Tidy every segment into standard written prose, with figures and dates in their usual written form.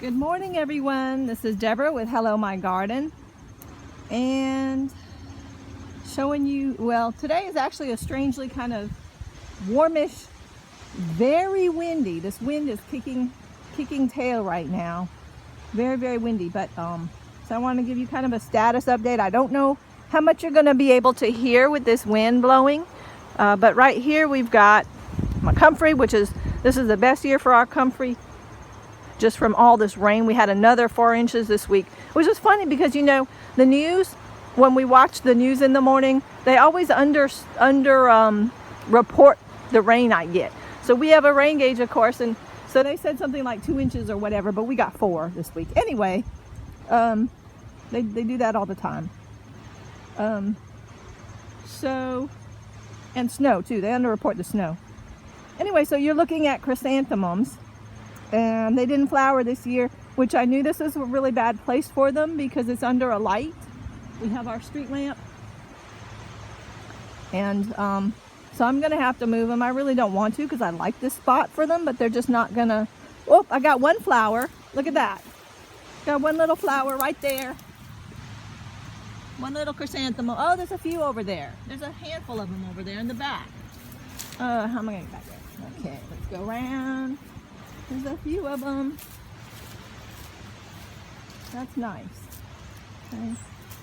Good morning, everyone. This is Deborah with Hello My Garden, and showing you, well, today is actually a strangely kind of warmish, very windy. This wind is kicking tail right now. Very, very windy, but so I want to give you kind of a status update. I don't know how much you're going to be able to hear with this wind blowing, but right here we've got my comfrey, this is the best year for our comfrey. Just from all this rain, we had another 4 inches this week, which is funny because, you know, the news, when we watch the news in the morning, they always under report the rain I get. So we have a rain gauge, of course, and so they said something like 2 inches or whatever, but we got 4 this week. Anyway, they do that all the time. So, and snow too. They underreport the snow. Anyway, so you're looking at chrysanthemums. And they didn't flower this year, which I knew this was a really bad place for them because it's under a light. We have our street lamp. And so I'm gonna have to move them. I really don't want to because I like this spot for them, but they're just not gonna. Oh, I got one flower. Look at that. Got one little flower right there. One little chrysanthemum. Oh, there's a few over there. There's a handful of them over there in the back. How am I gonna get back there? Okay, let's go around. There's a few of them. That's nice. Okay.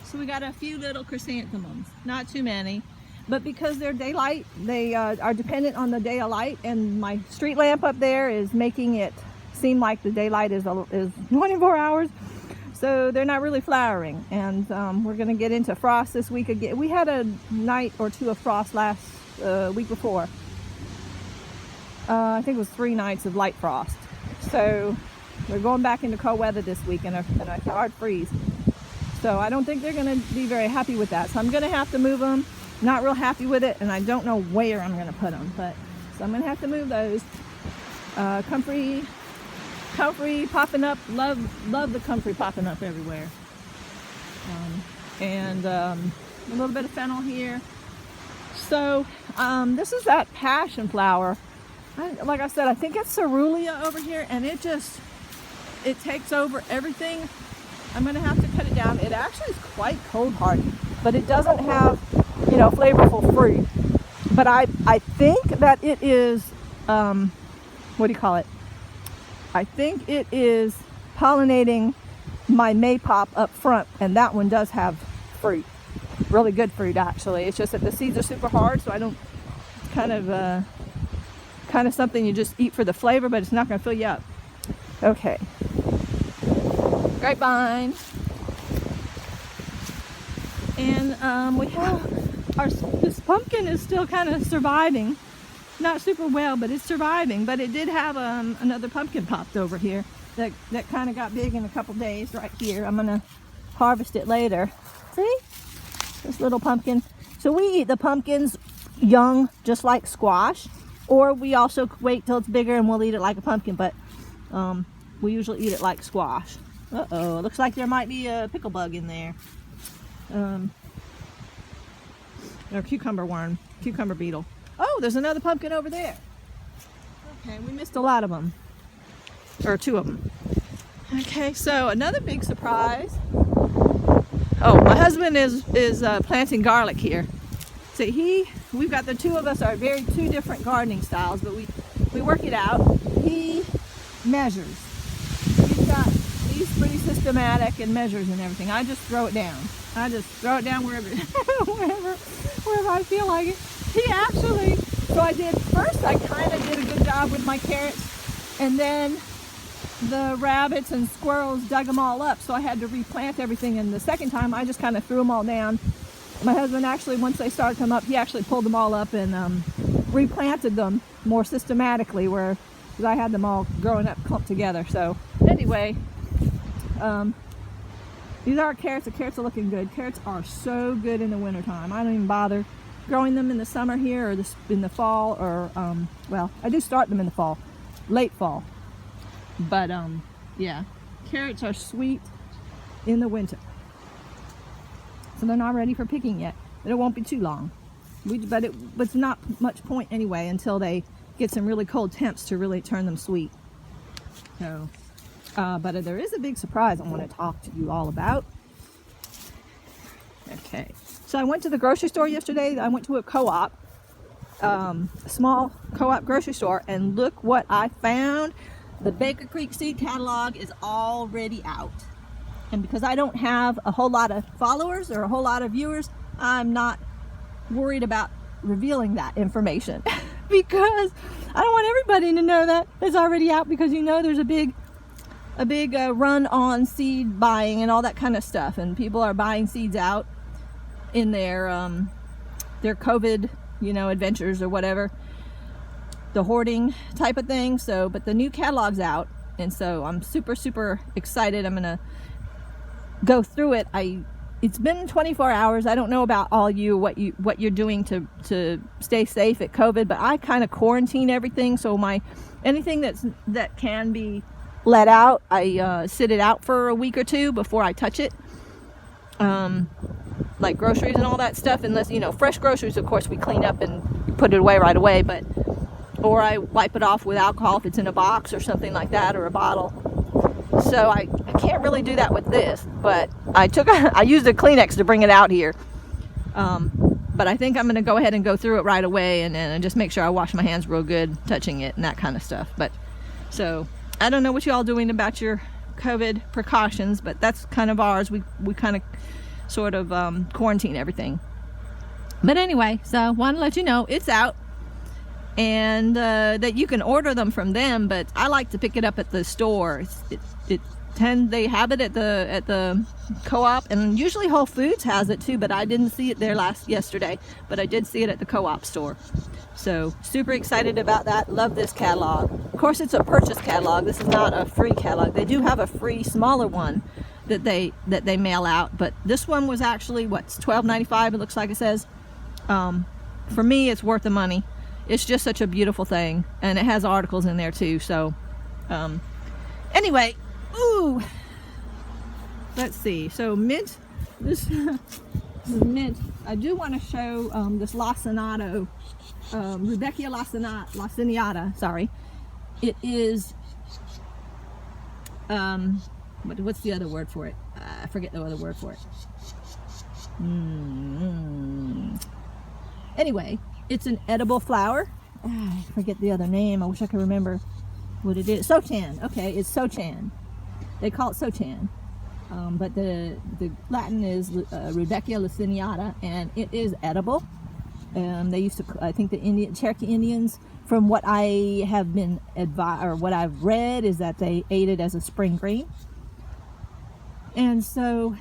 So we got a few little chrysanthemums. Not too many. But because they're daylight, they are dependent on the day of light. And my street lamp up there is making it seem like the daylight is 24 hours. So they're not really flowering. And we're going to get into frost this week again. We had a night or two of frost last week before. I think it was 3 nights of light frost. So we're going back into cold weather this week and a hard freeze. So I don't think they're going to be very happy with that. So I'm going to have to move them. Not real happy with it, and I don't know where I'm going to put them. But so I'm going to have to move those. Comfrey popping up. Love the comfrey popping up everywhere. And a little bit of fennel here. So this is that passion flower. Like I said, I think it's cerulean over here, and it takes over everything. I'm going to have to cut it down. It actually is quite cold hardy, but it doesn't have, you know, flavorful fruit. But I think that it is, what do you call it? I think it is pollinating my maypop up front, and that one does have fruit. Really good fruit, actually. It's just that the seeds are super hard, so I don't, kind of something you just eat for the flavor, but it's not going to fill you up. Okay. Grapevine. And we have this pumpkin is still kind of surviving. Not super well, but it's surviving. But it did have another pumpkin popped over here that kind of got big in a couple days right here. I'm going to harvest it later. See? This little pumpkin. So we eat the pumpkins young, just like squash. Or we also wait till it's bigger and we'll eat it like a pumpkin, but we usually eat it like squash. Uh-oh, looks like there might be a pickle bug in there. Or cucumber beetle. Oh, there's another pumpkin over there. Okay, we missed a lot of them. Or 2 of them. Okay, so another big surprise. Oh, my husband is planting garlic here. So we've got the 2 of us are 2 different gardening styles, but we work it out. He measures. He's got, he's pretty systematic and measures and everything. I just throw it down. Wherever I feel like it. He actually, so I kind of did a good job with my carrots, and then the rabbits and squirrels dug them all up, so I had to replant everything, and the second time I just kind of threw them all down. My husband actually, once they started to come up, he actually pulled them all up and replanted them more systematically, because I had them all growing up clumped together. So anyway, these are carrots. The carrots are looking good. Carrots are so good in the wintertime. I don't even bother growing them in the summer here or in the fall, or well, I do start them in the fall, late fall. But yeah, carrots are sweet in the winter. So they're not ready for picking yet, but it won't be too long. But it's not much point anyway until they get some really cold temps to really turn them sweet. So But there is a big surprise I want to talk to you all about. Okay, so I went to the grocery store yesterday. I went to a co-op, a small co-op grocery store, and look what I found. The Baker Creek seed catalog is already out. And because I don't have a whole lot of followers or a whole lot of viewers, I'm not worried about revealing that information because I don't want everybody to know that it's already out, because you know there's a big run on seed buying and all that kind of stuff, and people are buying seeds out in their COVID, adventures or whatever, the hoarding type of thing. So, but the new catalog's out, and so I'm super excited. I'm gonna go through it. It's been 24 hours. I don't know about all you what you're doing to stay safe at COVID, but I kind of quarantine everything. So anything that can be let out, I sit it out for a week or two before I touch it. Like groceries and all that stuff, unless fresh groceries, of course we clean up and put it away right away, or I wipe it off with alcohol if it's in a box or something like that, or a bottle. So I can't really do that with this, but I used a Kleenex to bring it out here. But I think I'm going to go ahead and go through it right away and just make sure I wash my hands real good touching it and that kind of stuff. But so I don't know what you all doing about your COVID precautions, but that's kind of ours. We kind of sort of quarantine everything. But anyway, so I want to let you know it's out, and that you can order them from them, but I like to pick it up at the store. They have it at the co-op, and usually Whole Foods has it too, but I didn't see it there yesterday, but I did see it at the co-op store. So super excited about that. Love this catalog. Of course, it's a purchase catalog. This is not a free catalog. They do have a free smaller one that they mail out, but this one was actually $12.95. It looks like it says. For me, it's worth the money. It's just such a beautiful thing, and it has articles in there too. So anyway, ooh, let's see. So mint, this is mint. I do want to show this lacinato, Rudbeckia laciniata. Sorry, it is what's the other word for it? I forget the other word for it. Anyway, it's an edible flower. I forget the other name. I wish I could remember what it is. Sochan. Okay, it's Sochan. They call it Sochan. But the Latin is Rudbeckia laciniata, and it is edible. They used to, I think the Cherokee Indians, from what I have been advised, or what I've read, is that they ate it as a spring green. And so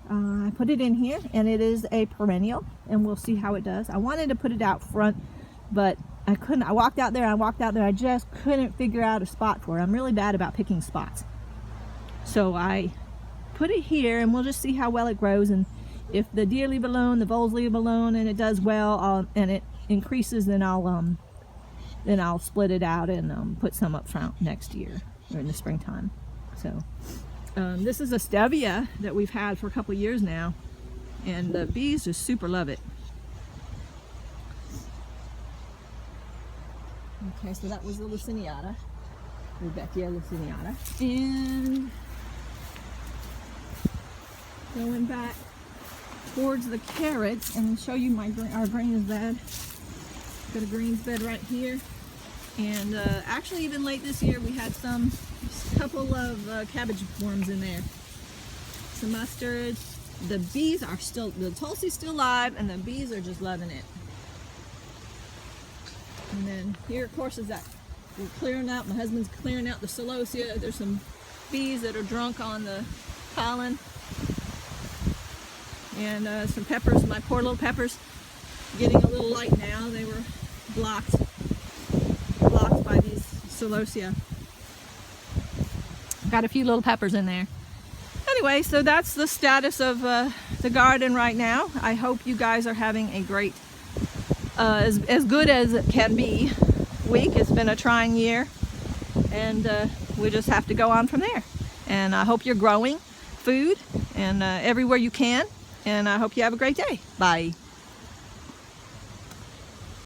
I put it in here, and it is a perennial, and we'll see how it does. I wanted to put it out front, but I couldn't. I walked out there, I just couldn't figure out a spot for it. I'm really bad about picking spots. So I put it here, and we'll just see how well it grows, and if the deer leave alone, the voles leave alone, and it does well, and it increases, then I'll split it out and put some up front next year, or in the springtime. So this is a stevia that we've had for a couple years now, and the bees just super love it. Okay, so that was the laciniata, Rudbeckia laciniata, and going back towards the carrots and show you our greens bed. Got a greens bed right here, and actually even late this year we had a couple of cabbage worms in there, some mustard. The bees are still, the Tulsi's still live, and the bees are just loving it. And then here, of course, is that we're clearing out, my husband's clearing out the celosia. There's some bees that are drunk on the pollen. And some peppers, my poor little peppers, getting a little light now. They were blocked by these celosia. Got a few little peppers in there. Anyway, so that's the status of the garden right now. I hope you guys are having a great, as good as it can be week. It's been a trying year, and we just have to go on from there. And I hope you're growing food and everywhere you can. And I hope you have a great day. Bye.